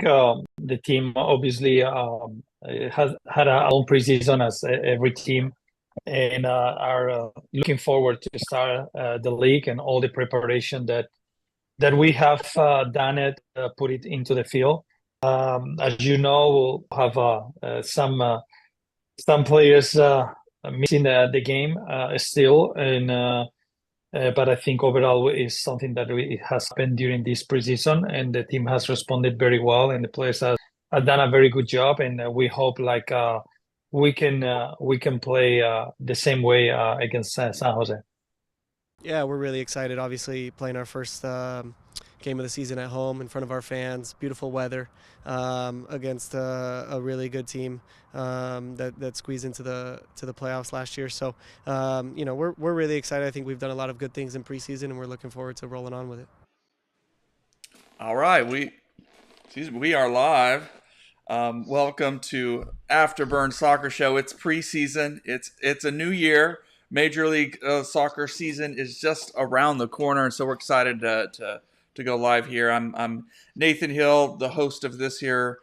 think the team obviously has had a long preseason as every team, and are looking forward to start the league and all the preparation that we have done put it into the field. As you know, we'll have some players missing the game still, and but I think overall is something that it has happened during this preseason, and the team has responded very well, and the players have done a very good job, and we hope we can play the same way against San Jose. Yeah, we're really excited. Obviously, playing our first game of the season at home in front of our fans, beautiful weather, against a really good team that squeezed into the playoffs last year. So, we're really excited. I think we've done a lot of good things in preseason, and we're looking forward to rolling on with it. All right, we are live. Welcome to Afterburn Soccer Show. It's preseason. It's a new year. Major League Soccer season is just around the corner, and so we're excited to go live here. I'm Nathan Hill, the host of this here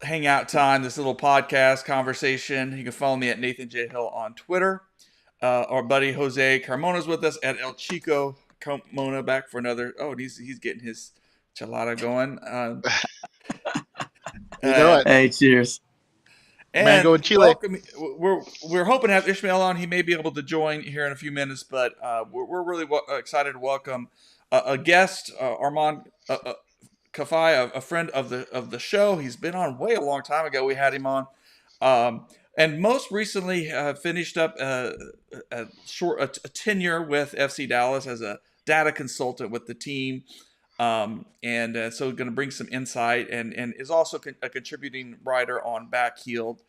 hangout time, this little podcast conversation. You can follow me at Nathan J. Hill on Twitter. Our buddy Jose Carmona's with us at El Chico Carmona, back for another. Oh, he's getting his chelada going. You know it. Hey, cheers. And Mango and Chile. We're hoping to have Ismael on. He may be able to join here in a few minutes, but we're really excited to welcome a guest, Armand Kafai, a friend of the show. He's been on way a long time ago. We had him on, and most recently finished up a tenure with FC Dallas as a data consultant with the team. And so going to bring some insight and is also a contributing writer on Backheeled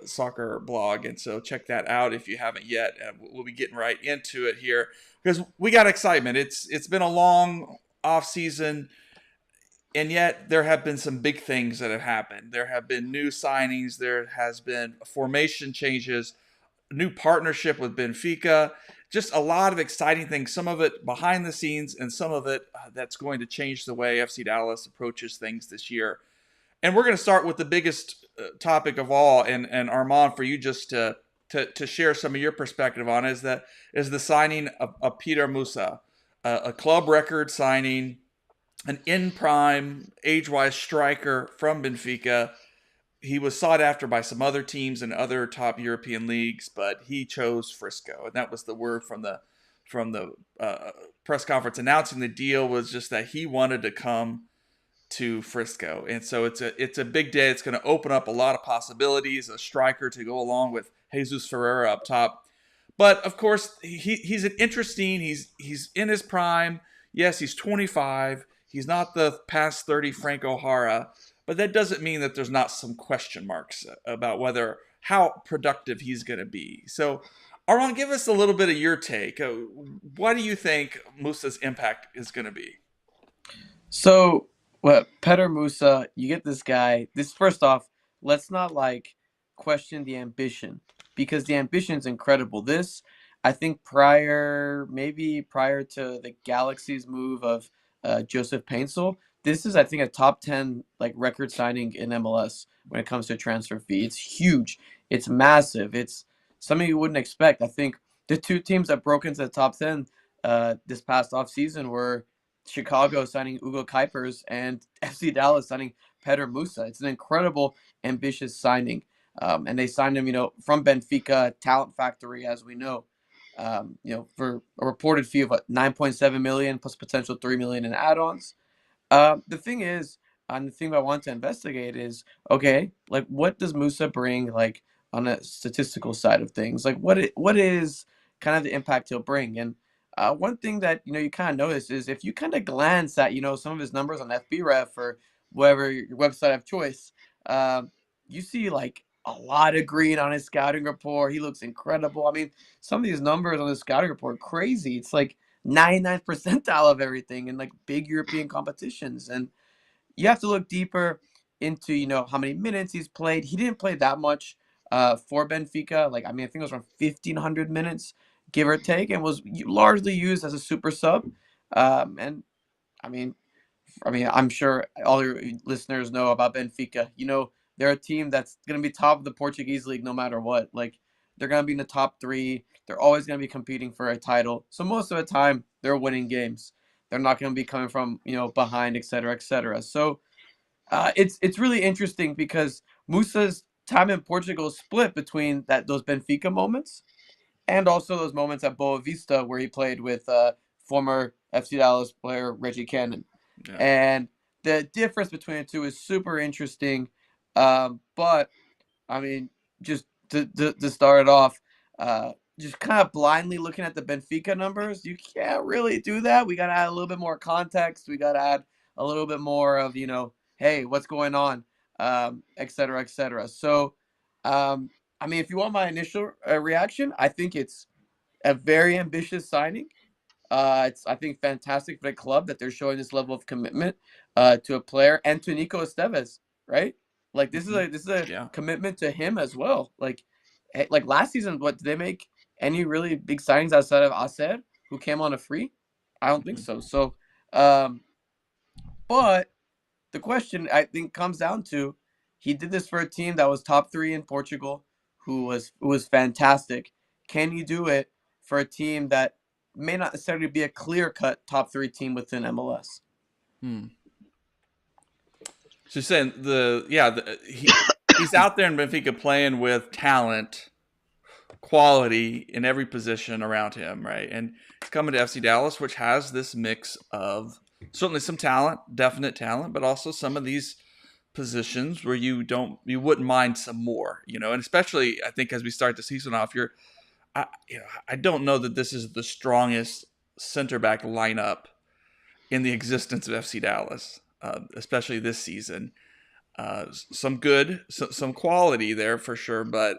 soccer blog. And so check that out if you haven't yet. We'll be getting right into it here because we got excitement. It's been a long off season, and yet there have been some big things that have happened. There have been new signings. There has been formation changes, new partnership with Benfica. Just a lot of exciting things, some of it behind the scenes and some of it that's going to change the way FC Dallas approaches things this year. And we're going to start with the biggest topic of all, and Armand, for you just to share some of your perspective on it, is the signing of Peter Musa, a club record signing, an in-prime, age-wise striker from Benfica. He was sought after by some other teams and other top European leagues, but he chose Frisco, and that was the word from the press conference announcing the deal, was just that he wanted to come to Frisco. And so it's a big day. It's going to open up a lot of possibilities, a striker to go along with Jesus Ferreira up top. But of course, he's an interesting. He's in his prime. Yes, he's 25. He's not the past 30 Franco Jara. But that doesn't mean that there's not some question marks about how productive he's going to be. So, Armand, give us a little bit of your take. What do you think Musa's impact is going to be? So, Peter Musa, you get this guy. First off, let's not question the ambition, because the ambition is incredible. I think prior to the Galaxy's move of Joseph Paintsel, this is, I think, a top 10 record signing in MLS when it comes to transfer fee. It's huge. It's massive. It's something you wouldn't expect. I think the two teams that broke into the top 10 this past offseason were Chicago signing Ugo Kuipers and FC Dallas signing Peter Musa. It's an incredible, ambitious signing. And they signed him, from Benfica, talent factory, as we know, for a reported fee of $9.7 million plus potential $3 million in add-ons. The thing is, and the thing I want to investigate is, okay, what does Musa bring, on a statistical side of things? What is kind of the impact he'll bring? And one thing that, you kind of notice is if you kind of glance at, some of his numbers on FBref or whatever your website of choice, you see a lot of green on his scouting report. He looks incredible. I mean, some of these numbers on his scouting report are crazy. It's 99th percentile of everything in big European competitions. And you have to look deeper into, how many minutes he's played. He didn't play that much for Benfica. I think it was around 1,500 minutes, give or take, and was largely used as a super sub. And I mean, I mean, I'm sure all your listeners know about Benfica. You know, they're a team that's going to be top of the Portuguese league no matter what. Like, they're going to be in the top three. They're always going to be competing for a title. So most of the time, they're winning games. They're not going to be coming from, behind, et cetera, et cetera. So it's really interesting because Musa's time in Portugal is split between those Benfica moments and also those moments at Boa Vista where he played with former FC Dallas player Reggie Cannon. Yeah. And the difference between the two is super interesting. But I mean, just to start it off, just kind of blindly looking at the Benfica numbers, you can't really do that. We got to add a little bit more context. We got to add a little bit more of, hey, what's going on, et cetera, et cetera. So, I mean, if you want my initial reaction, I think it's a very ambitious signing. It's, I think, fantastic for the club that they're showing this level of commitment to a player and to Nico Esteves, right? Like this is a commitment to him as well. Like last season, what did they make any really big signings outside of Acer, who came on a free? I don't think so. So, but the question I think comes down to he did this for a team that was top 3 in Portugal, who was fantastic. Can you do it for a team that may not necessarily be a clear-cut top 3 team within MLS? So you're saying he's out there in Benfica playing with talent, quality in every position around him, right? And he's coming to FC Dallas, which has this mix of certainly some talent, definite talent, but also some of these positions where you wouldn't mind some more, and especially I think as we start the season off, I don't know that this is the strongest center back lineup in the existence of FC Dallas, especially this season. Some quality there for sure, but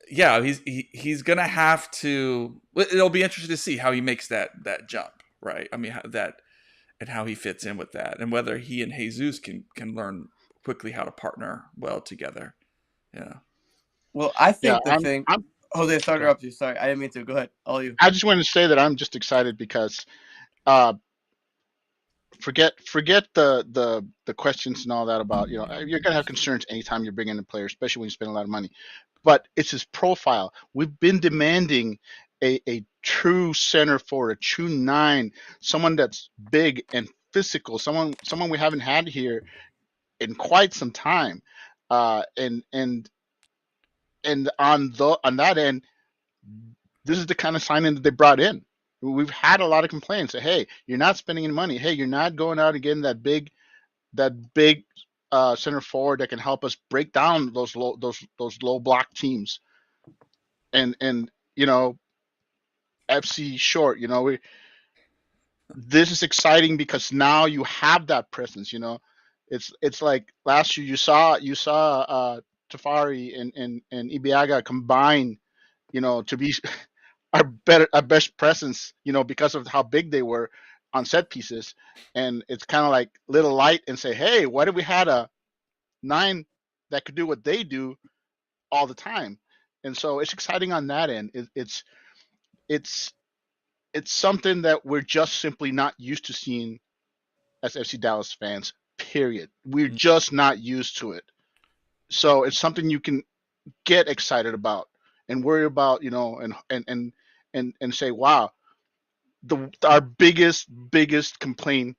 he's gonna have to. It'll be interesting to see how he makes that jump, right? I mean and how he fits in with that, and whether he and Jesus can learn quickly how to partner well together. Yeah. Well, I think Jose, sorry to interrupt you. Sorry, I didn't mean to. Go ahead. All you. I just wanted to say that I'm just excited because forget the questions and all that about, you're gonna have concerns anytime you're bringing in a player, especially when you spend a lot of money. But it's his profile. We've been demanding a true center forward, a true 9, someone that's big and physical, someone we haven't had here in quite some time. And on that end, this is the kind of signing that they brought in. We've had a lot of complaints. Say, hey, you're not spending any money. Hey, you're not going out and getting that big center forward that can help us break down those low block teams. And FC short. This is exciting because now you have that presence. It's like last year you saw Tafari and Ibiaga combine, to be our best presence, because of how big they were on set pieces. And it's kind of like little light and say, hey, what if we had a 9 that could do what they do all the time? And so it's exciting on that end. It's something that we're just simply not used to seeing as FC Dallas fans, period. We're just not used to it. So it's something you can get excited about and worry about, and say, wow, our biggest complaint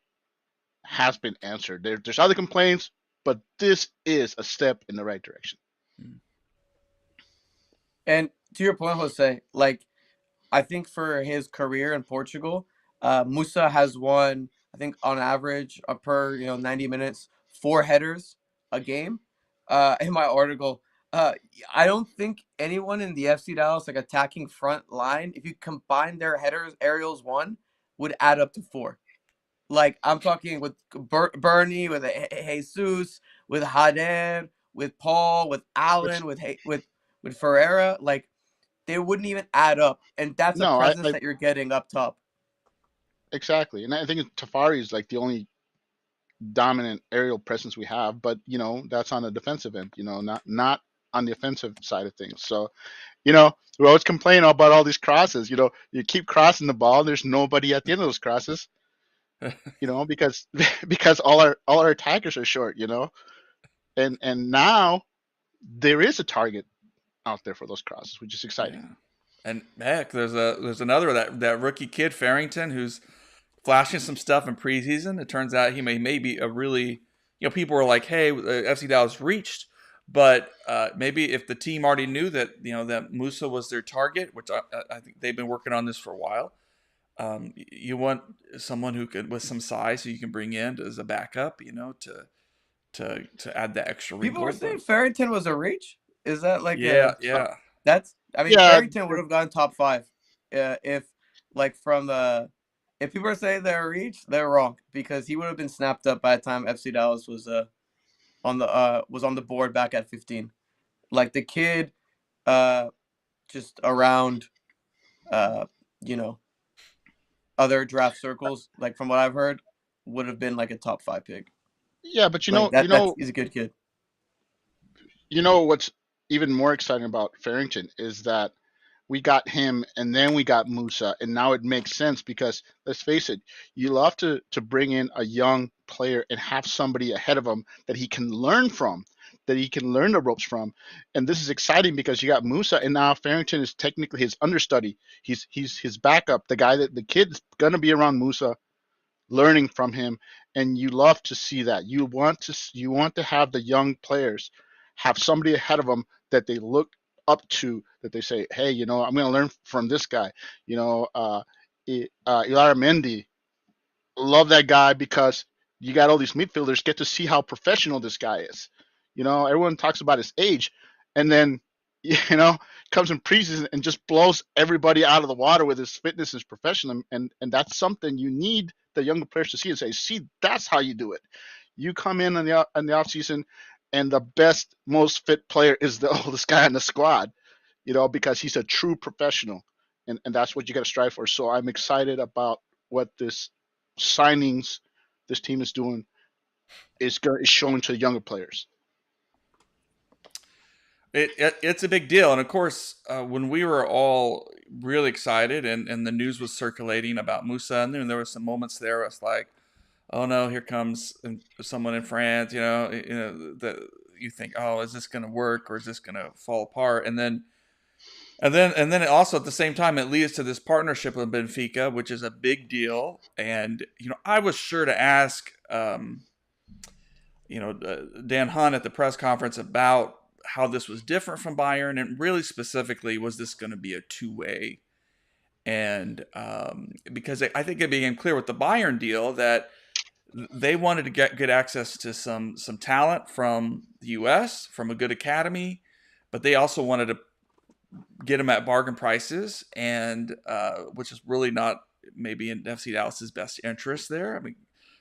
has been answered. There's other complaints, but this is a step in the right direction. And to your point, Jose, I think for his career in Portugal, Musa has won, I think on average, per 90 minutes, 4 headers a game. In my article, I don't think anyone in the FC Dallas attacking front line, if you combine their headers, aerials won, would add up to 4. I'm talking with Bernie, with Jesus, with Hader, with Paul, with Allen, with Ferreira. They wouldn't even add up, and that's a presence that you're getting up top. Exactly, and I think Tafari is the only dominant aerial presence we have, but that's on the defensive end, not on the offensive side of things. So, we always complain about all these crosses. You keep crossing the ball, there's nobody at the end of those crosses. because because all our attackers are short, and now there is a target out there for those crosses, which is exciting. Yeah. And heck, there's another that rookie kid Farrington who's flashing some stuff in preseason. It turns out he may be a really, people were like, hey, FC Dallas reached, but maybe if the team already knew that that Musa was their target, which I think they've been working on this for a while. You want someone who could with some size who you can bring in as a backup, to add that extra wrinkle. People were saying Farrington was a reach. Is that like yeah. Farrington would have gone top 5 if people are saying they're a reach, they're wrong, because he would have been snapped up by the time FC Dallas was on the board back at 15. Like the kid, just around, other draft circles, like from what I've heard, would have been like a top 5 pick. Yeah, but he's a good kid. What's even more exciting about Farrington is that we got him and then we got Musa, and now it makes sense because let's face it, you love to bring in a young player and have somebody ahead of him that he can learn from, that he can learn the ropes from. And this is exciting because you got Musa and now Farrington is technically his understudy. He's his backup, the guy that the kid's gonna be around Musa, learning from him, and you love to see that. You want to have the young players have somebody ahead of them that they look up to, that they say, hey, I'm going to learn from this guy. Ilara Mendy, love that guy because you got all these midfielders get to see how professional this guy is. Everyone talks about his age, and then comes in preseason and just blows everybody out of the water with his fitness and his professionalism, and that's something you need the younger players to see and say, see, that's how you do it. You come in the off season, and the best, most fit player is the oldest guy in the squad, because he's a true professional, and that's what you got to strive for. So I'm excited about what this signings this team is doing is showing to the younger players. It's a big deal. And of course, when we were all really excited and the news was circulating about Musa, and then there were some moments there where it's like, oh no, here comes someone in France, that you think, oh, is this going to work or is this going to fall apart? And then it also at the same time, it leads to this partnership with Benfica, which is a big deal. And, I was sure to ask, Dan Hunt at the press conference about how this was different from Bayern, and really specifically, was this going to be a two-way? And because I think it became clear with the Bayern deal that they wanted to get good access to some talent from the U.S., from a good academy, but they also wanted to get them at bargain prices, and which is really not maybe in FC Dallas's best interest there. I mean,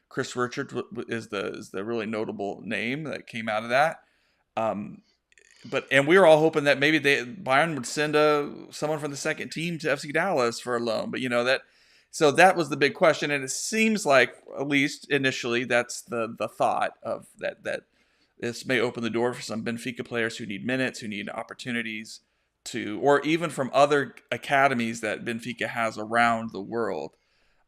Chris Richard is the really notable name that came out of that. And we were all hoping that maybe Bayern would send someone from the second team to FC Dallas for a loan, but so that was the big question, and it seems like, at least initially, that's the thought of that this may open the door for some Benfica players who need minutes, who need opportunities or even from other academies that Benfica has around the world.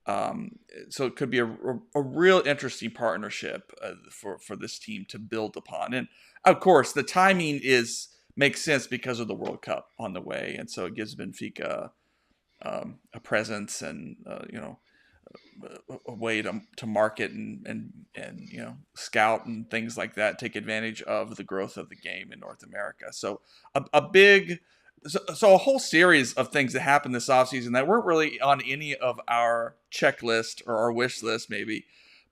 So it could be a real interesting partnership for this team to build upon. And of course, the timing makes sense because of the World Cup on the way, and so it gives Benfica a presence and a way to market and scout and things like that, take advantage of the growth of the game in North America. So So a whole series of things that happened this offseason that weren't really on any of our checklist or our wish list maybe,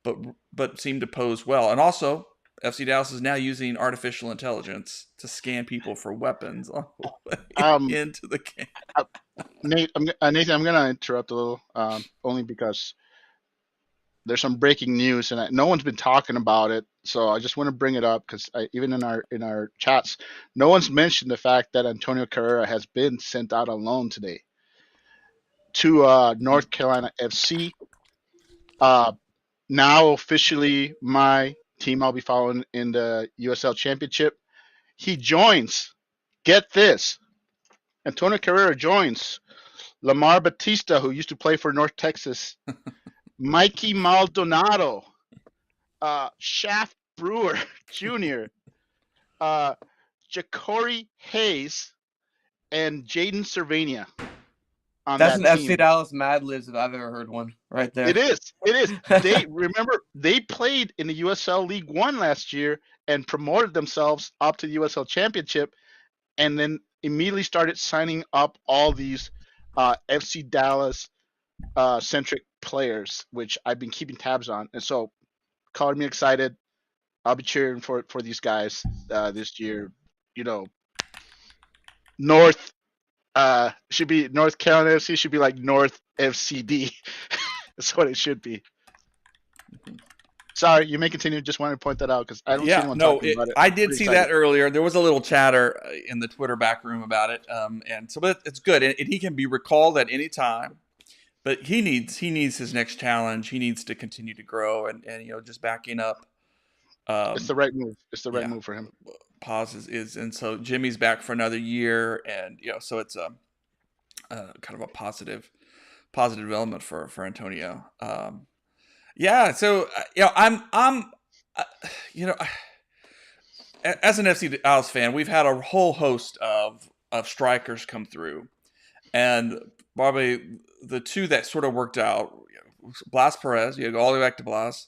but seemed to pose well. And also, FC Dallas is now using artificial intelligence to scan people for weapons on the way into the game. Nathan, I'm going to interrupt a little, only because there's some breaking news and no one's been talking about it. So I just want to bring it up because even in our chats, no one's mentioned the fact that Antonio Carrera has been sent out on loan today to North Carolina FC. Now officially my team I'll be following in the USL Championship. He joins, get this, Antonio Carrera joins Lamar Batista, who used to play for North Texas, Mikey Maldonado, Shaft Brewer Jr., Ja'Cory Hayes, and Jaden Cervania on That's an that FC team. Dallas Mad Libs if I've ever heard one. Right there. It is. They played in the USL League One last year and promoted themselves up to the USL Championship, and then immediately started signing up all these FC Dallas centric players, which I've been keeping tabs on, and so color me excited. I'll be cheering for these guys this year. You know, North should be North Carolina FC should be like North FCD. That's what it should be. Sorry, you may continue. Just wanted to point that out because I don't see anyone talking about it. I did see that earlier. There was a little chatter in the Twitter back room about it, and so but it's good. And he can be recalled at any time, but he needs his next challenge. He needs to continue to grow, and just backing up. It's the right move. It's the right move for him. Pause is and so Jimmy's back for another year, and so it's a kind of a positive development for Antonio. So I'm as an FC Dallas fan, we've had a whole host of strikers come through, and probably the two that sort of worked out, Blas Perez, you go all the way back to Blas,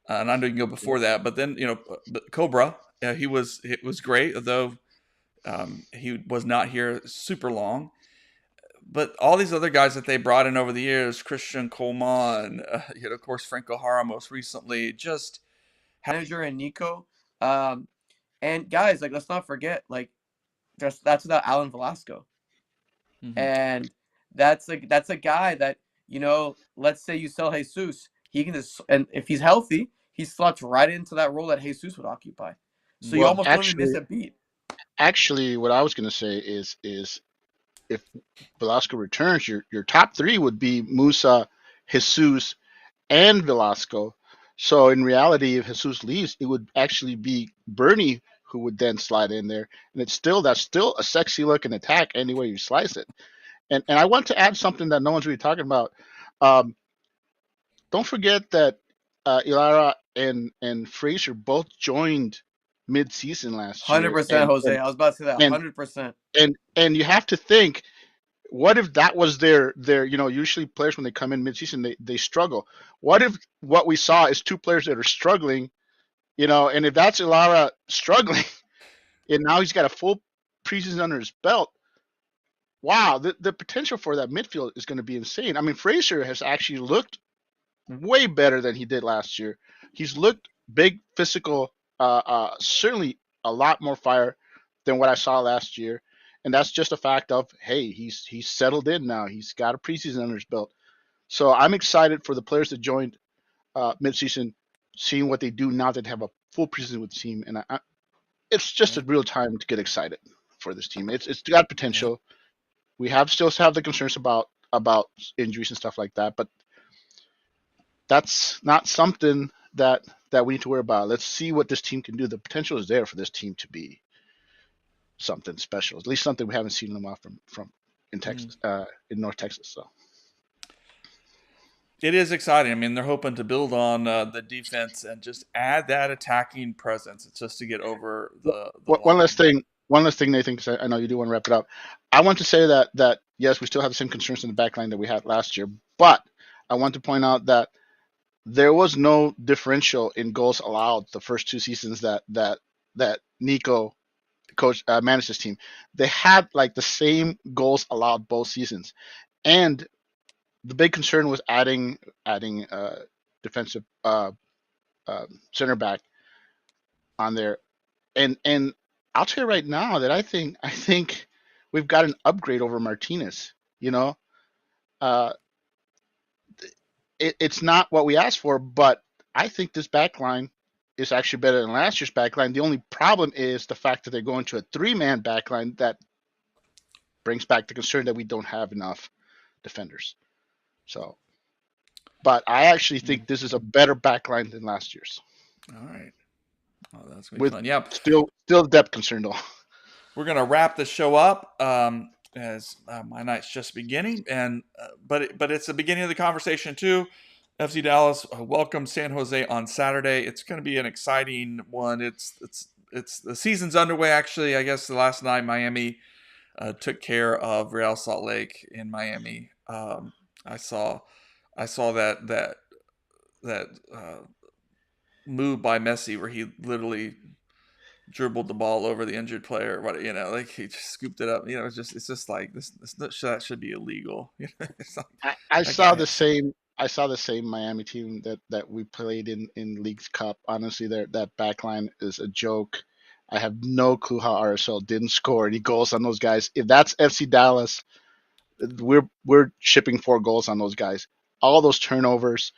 and I know you can go before that, but then Cobra, it was great, although he was not here super long. But all these other guys that they brought in over the years, Christian Coleman, of course, Franco Jara most recently, just manager and Nico. And guys, like, let's not forget, like, that's without Alan Velasco. Mm-hmm. And that's a guy that, let's say you sell Jesus, he can just, and if he's healthy, he slots right into that role that Jesus would occupy. So you almost don't even miss a beat. Actually, what I was going to say is if Velasco returns, your top three would be Musa, Jesus, and Velasco. So in reality, if Jesus leaves, it would actually be Bernie who would then slide in there, and that's still a sexy looking attack any way you slice it. And I want to add something that no one's really talking about. Don't forget that Ilara and Fraser both joined mid-season last year. 100%, Jose. I was about to say that. 100%. And you have to think, what if that was their usually players when they come in mid-season they struggle. What if what we saw is two players that are struggling, and if that's Ilara struggling, and now he's got a full preseason under his belt. Wow, the potential for that midfield is going to be insane. I mean, Fraser has actually looked way better than he did last year. He's looked big, physical, certainly a lot more fire than what I saw last year. And that's just a fact of, hey, he's settled in now. He's got a preseason under his belt. So I'm excited for the players that joined midseason, seeing what they do now that they have a full preseason with the team. And it's just a real time to get excited for this team. It's got potential. We still have the concerns about injuries and stuff like that, but that's not something that we need to worry about. Let's see what this team can do. The potential is there for this team to be something special, at least something we haven't seen them off from in Texas, in North Texas. So it is exciting. I mean, they're hoping to build on the defense and just add that attacking presence. It's just to get over the one last thing, Nathan, because I know you do want to wrap it up. I want to say that yes, we still have the same concerns in the back line that we had last year, but I want to point out that there was no differential in goals allowed the first two seasons that Nico coach managed his team. They had like the same goals allowed both seasons, and the big concern was adding defensive center back on there, and I'll tell you right now that I think we've got an upgrade over Martinez. It's not what we asked for, but I think this back line is actually better than last year's back line. The only problem is the fact that they're going to a 3-man back line that brings back the concern that we don't have enough defenders. So, but I actually think this is a better back line than last year's. All right. Oh, that's going to be fun. Yeah. Still depth concern though. We're going to wrap the show up. As my night's just beginning, and but it's the beginning of the conversation too. FC Dallas welcomes San Jose on Saturday. It's going to be an exciting one. It's the season's underway. Actually, I guess the last night Miami took care of Real Salt Lake in Miami. I saw that move by Messi where he literally dribbled the ball over the injured player. What like he just scooped it up. It's just like this that should be illegal. It's like, I that saw guy- the same. I saw the same Miami team that we played in League's Cup. Honestly, that back line is a joke. I have no clue how RSL didn't score any goals on those guys. If that's FC Dallas, we're shipping 4 goals on those guys. All those turnovers,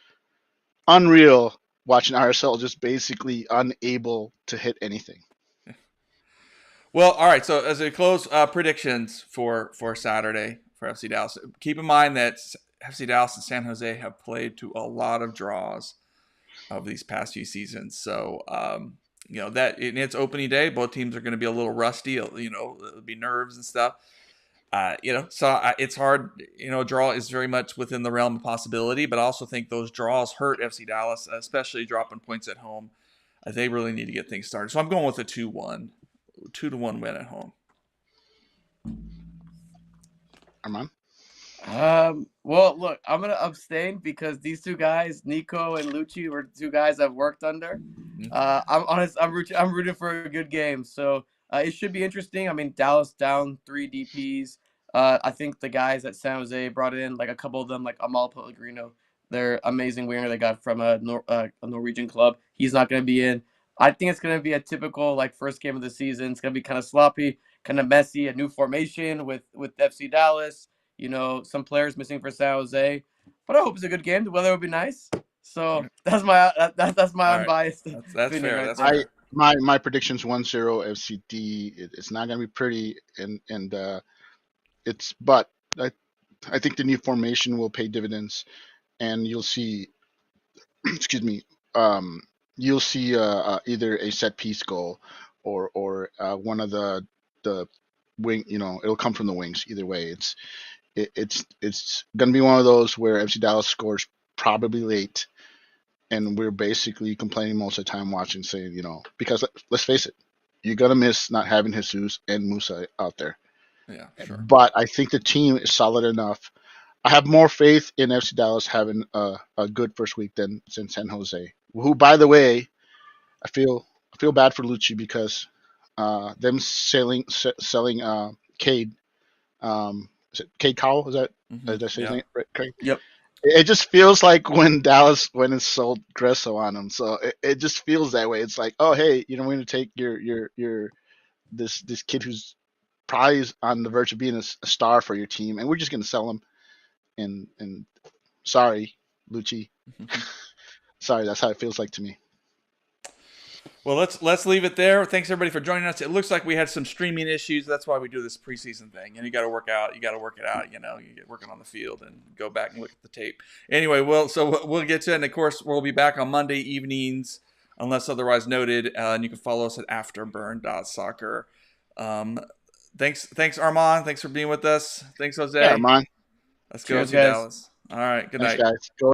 unreal. Watching RSL just basically unable to hit anything. Well, all right. So as we close, predictions for Saturday for FC Dallas. Keep in mind that FC Dallas and San Jose have played to a lot of draws of these past few seasons. So that in its opening day, both teams are going to be a little rusty. It'll be nerves and stuff. So it's hard. A draw is very much within the realm of possibility, but I also think those draws hurt FC Dallas, especially dropping points at home. They really need to get things started. So I'm going with a 2-1. 2-1 win at home. Armand? Well, look, I'm gonna abstain because these 2 guys, Nico and Lucci, were 2 guys I've worked under. I'm honest. I'm rooting for a good game, so it should be interesting. I mean, Dallas down 3 DPs. I think the guys that San Jose brought in, like a couple of them, like Amal Pellegrino, their amazing winger they got from a Norwegian club. He's not gonna be in. I think it's gonna be a typical like first game of the season. It's gonna be kind of sloppy, kind of messy. A new formation with FC Dallas. Some players missing for San Jose, but I hope it's a good game. The weather will be nice, so that's my unbiased. That's fair. Right That's there. fair. My prediction's 1-0 FCD. It's not gonna be pretty, and but I think the new formation will pay dividends, and you'll see, excuse me, you'll see either a set piece goal or one of the wing. It'll come from the wings. Either way, it's gonna be one of those where FC Dallas scores probably late, and we're basically complaining most of the time watching, saying, because let's face it, you're gonna miss not having Jesus and Musa out there. Yeah, sure. But I think the team is solid enough. I have more faith in FC Dallas having a good first week than San Jose, who, by the way, I feel bad for Lucci because them selling Cade. Is it Cade Cowell? Is that did I say his name right? Craig? Yep. It just feels like when Dallas went and sold Gresso on him, so it just feels that way. It's like, oh hey, we're going to take your this kid who's probably is on the verge of being a star for your team, and we're just going to sell him. And sorry, Lucci. Sorry, that's how it feels like to me. Well, let's leave it there. Thanks everybody for joining us. It looks like we had some streaming issues. That's why we do this preseason thing. And you got to work out. You got to work it out. You get working on the field and go back and look at the tape. Anyway, we'll get to it. And of course, we'll be back on Monday evenings, unless otherwise noted. And you can follow us at afterburn.soccer. Thanks Armand. Thanks for being with us. Thanks Jose. Yeah, Armand. Let's go to guys. Dallas. All right. Good night. Thanks, guys. Go